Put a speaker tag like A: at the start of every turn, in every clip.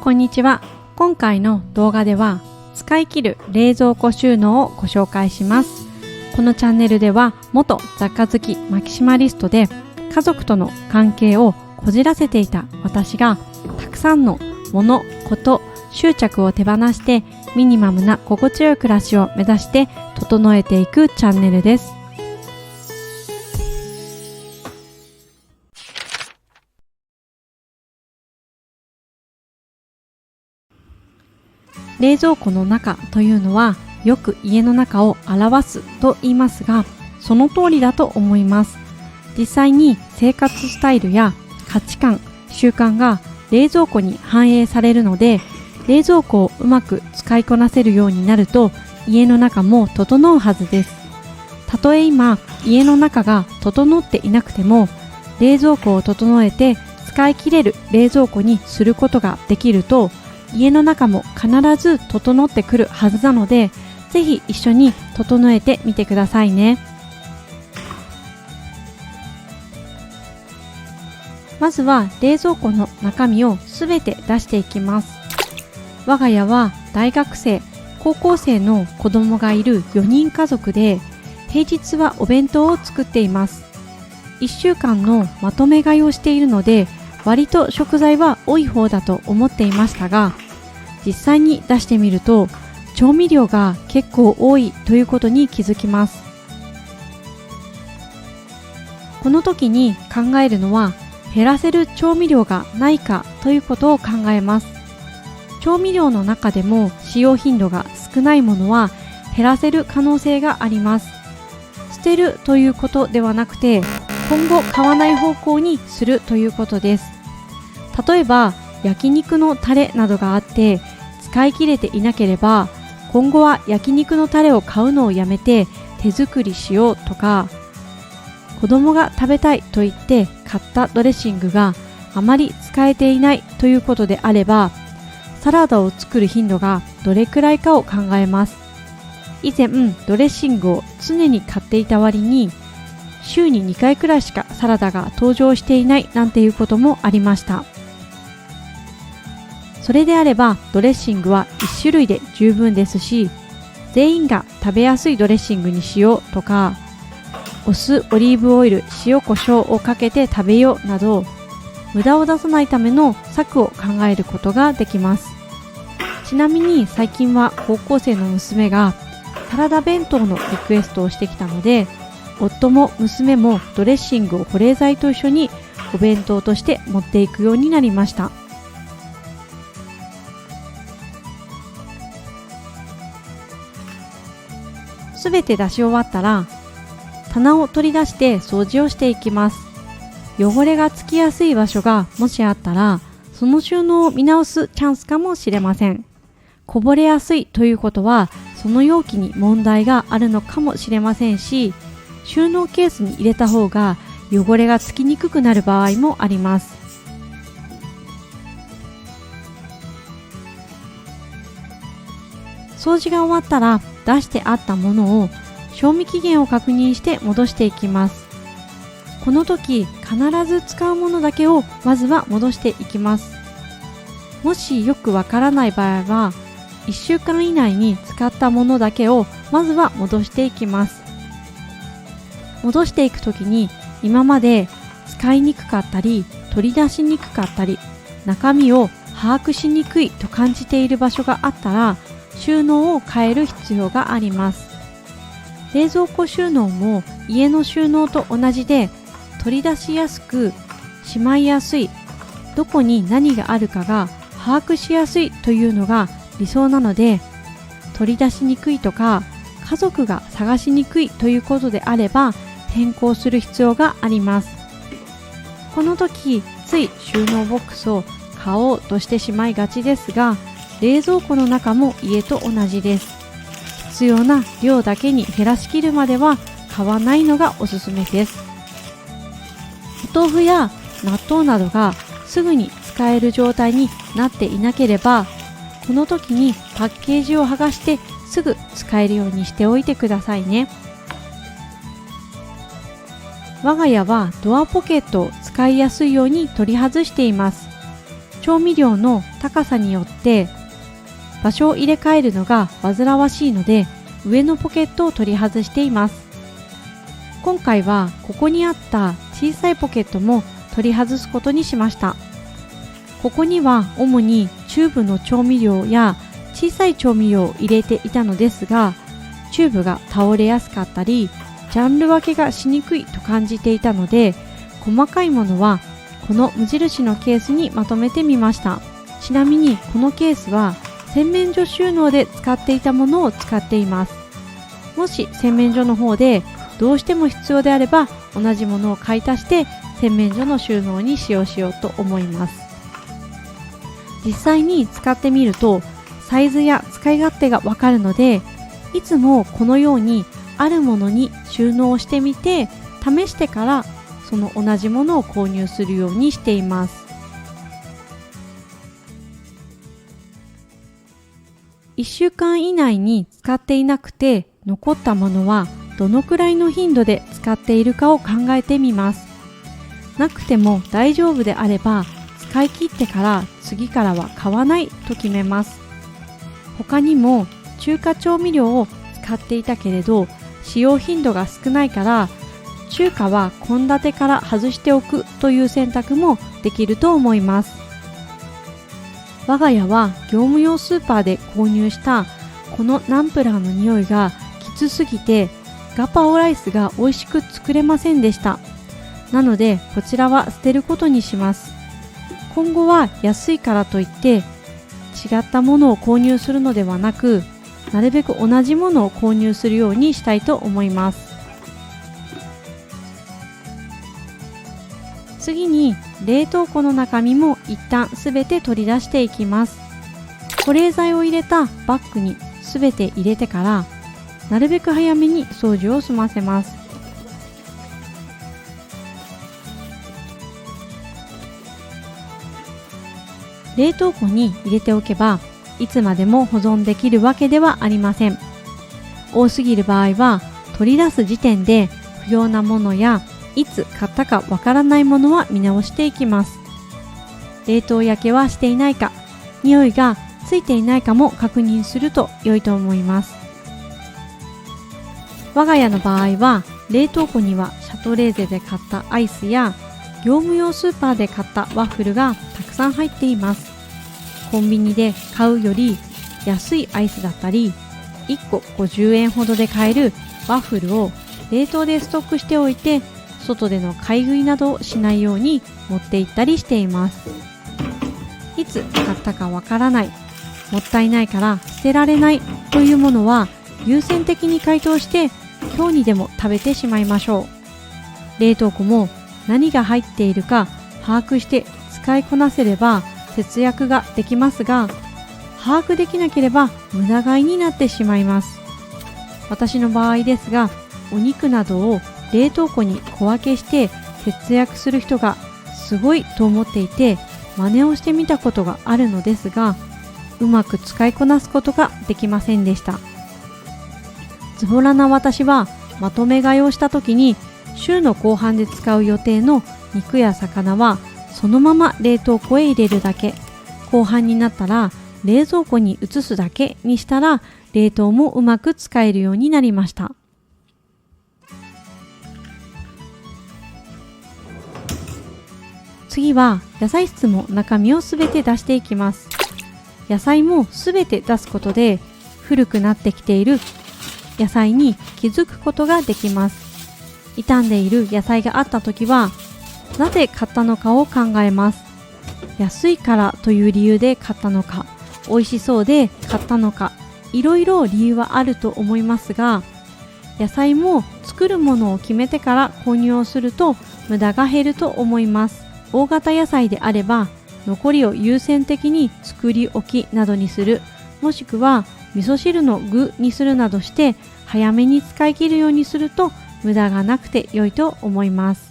A: こんにちは。今回の動画では使い切る冷蔵庫収納をご紹介します。このチャンネルでは元雑貨好きマキシマリストで家族との関係をこじらせていた私がたくさんの物、こと、執着を手放してミニマムな心地よい暮らしを目指して整えていくチャンネルです。冷蔵庫の中というのはよく家の中を表すと言いますが、その通りだと思います。実際に生活スタイルや価値観、習慣が冷蔵庫に反映されるので、冷蔵庫をうまく使いこなせるようになると家の中も整うはずです。たとえ今家の中が整っていなくても、冷蔵庫を整えて使い切れる冷蔵庫にすることができると、家の中も必ず整ってくるはずなので、ぜひ一緒に整えてみてくださいね。まずは冷蔵庫の中身をすべて出していきます。我が家は大学生、高校生の子供がいる4人家族で、平日はお弁当を作っています。1週間のまとめ買いをしているので、割と食材は多い方だと思っていましたが、実際に出してみると調味料が結構多いということに気づきます。この時に考えるのは、減らせる調味料がないかということを考えます。調味料の中でも使用頻度が少ないものは減らせる可能性があります。捨てるということではなくて、今後買わない方向にするということです。例えば焼肉のタレなどがあって使い切れていなければ、今後は焼肉のタレを買うのをやめて手作りしようとか、子供が食べたいと言って買ったドレッシングがあまり使えていないということであれば、サラダを作る頻度がどれくらいかを考えます。以前ドレッシングを常に買っていた割に週に2回くらいしかサラダが登場していないなんていうこともありました。それであればドレッシングは1種類で十分ですし、全員が食べやすいドレッシングにしようとか、お酢、オリーブオイル、塩コショウをかけて食べようなど、無駄を出さないための策を考えることができます。ちなみに最近は高校生の娘がサラダ弁当のリクエストをしてきたので、夫も娘もドレッシングを保冷剤と一緒にお弁当として持っていくようになりました。すべて出し終わったら、棚を取り出して掃除をしていきます。汚れがつきやすい場所がもしあったら、その収納を見直すチャンスかもしれません。こぼれやすいということは、その容器に問題があるのかもしれませんし、収納ケースに入れた方が汚れがつきにくくなる場合もあります。掃除が終わったら出してあったものを賞味期限を確認して戻していきます。この時必ず使うものだけをまずは戻していきます。もしよくわからない場合は、1週間以内に使ったものだけをまずは戻していきます。戻していくときに今まで使いにくかったり取り出しにくかったり中身を把握しにくいと感じている場所があったら、収納を変える必要があります。冷蔵庫収納も家の収納と同じで、取り出しやすくしまいやすい、どこに何があるかが把握しやすいというのが理想なので、取り出しにくいとか家族が探しにくいということであれば変更する必要があります。この時つい収納ボックスを買おうとしてしまいがちですが、冷蔵庫の中も家と同じです。必要な量だけに減らしきるまでは買わないのがおすすめです。お豆腐や納豆などがすぐに使える状態になっていなければ、この時にパッケージを剥がしてすぐ使えるようにしておいてくださいね。我が家はドアポケットを使いやすいように取り外しています。調味料の高さによって場所を入れ替えるのが煩わしいので、上のポケットを取り外しています。今回はここにあった小さいポケットも取り外すことにしました。ここには主にチューブの調味料や小さい調味料を入れていたのですが、チューブが倒れやすかったり、ジャンル分けがしにくいと感じていたので、細かいものはこの無印のケースにまとめてみました。ちなみにこのケースは洗面所収納で使っていたものを使っています。もし洗面所の方でどうしても必要であれば、同じものを買い足して洗面所の収納に使用しようと思います。実際に使ってみるとサイズや使い勝手がわかるので、いつもこのようにあるものに収納してみて、試してからその同じものを購入するようにしています。1週間以内に使っていなくて残ったものはどのくらいの頻度で使っているかを考えてみます。なくても大丈夫であれば、使い切ってから次からは買わないと決めます。他にも中華調味料を使っていたけれど使用頻度が少ないから、中華は献立から外しておくという選択もできると思います。我が家は業務用スーパーで購入したこのナンプラーの匂いがきつすぎて、ガパオライスが美味しく作れませんでした。なのでこちらは捨てることにします。今後は安いからといって違ったものを購入するのではなく、なるべく同じものを購入するようにしたいと思います。次に冷凍庫の中身も一旦すべて取り出していきます。保冷剤を入れたバッグにすべて入れてから、なるべく早めに掃除を済ませます。冷凍庫に入れておけばいつまでも保存できるわけではありません。多すぎる場合は取り出す時点で不要なものやいつ買ったかわからないものは見直していきます。冷凍焼けはしていないか、匂いがついていないかも確認すると良いと思います。我が家の場合は冷凍庫にはシャトレーゼで買ったアイスや業務用スーパーで買ったワッフルがたくさん入っています。コンビニで買うより安いアイスだったり、1個50円ほどで買えるワッフルを冷凍でストックしておいて、外での買い食いなどをしないように持って行ったりしています。いつ買ったかわからない、もったいないから捨てられないというものは優先的に解凍して今日にでも食べてしまいましょう。冷凍庫も何が入っているか把握して使いこなせれば節約ができますが、把握できなければ無駄買いになってしまいます。私の場合ですが、お肉などを冷凍庫に小分けして節約する人がすごいと思っていて、真似をしてみたことがあるのですが、うまく使いこなすことができませんでした。ズボラな私はまとめ買いをした時に、週の後半で使う予定の肉や魚はそのまま冷凍庫へ入れるだけ、後半になったら冷蔵庫に移すだけにしたら、冷凍もうまく使えるようになりました。次は野菜室も中身をすべて出していきます。野菜もすべて出すことで古くなってきている野菜に気づくことができます。傷んでいる野菜があったときは、なぜ買ったのかを考えます。安いからという理由で買ったのか、美味しそうで買ったのか、いろいろ理由はあると思いますが、野菜も作るものを決めてから購入をすると無駄が減ると思います。大型野菜であれば残りを優先的に作り置きなどにする、もしくは味噌汁の具にするなどして早めに使い切るようにすると無駄がなくて良いと思います。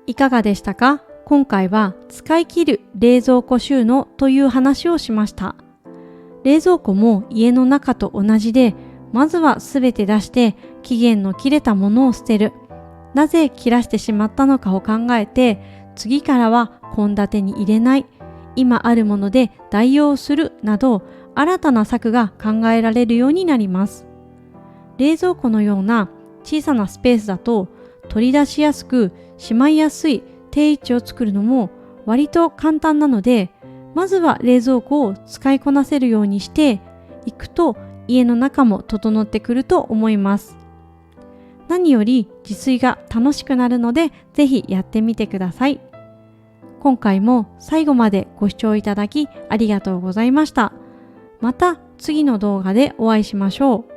A: いかがでしたか？今回は使い切る冷蔵庫収納という話をしました。冷蔵庫も家の中と同じで、まずはすべて出して期限の切れたものを捨てる。なぜ切らしてしまったのかを考えて、次からは献立に入れない、今あるもので代用するなど新たな策が考えられるようになります。冷蔵庫のような小さなスペースだと取り出しやすくしまいやすい定位置を作るのも割と簡単なので、まずは冷蔵庫を使いこなせるようにしていくと家の中も整ってくると思います。何より自炊が楽しくなるのでぜひやってみてください。今回も最後までご視聴いただきありがとうございました。また次の動画でお会いしましょう。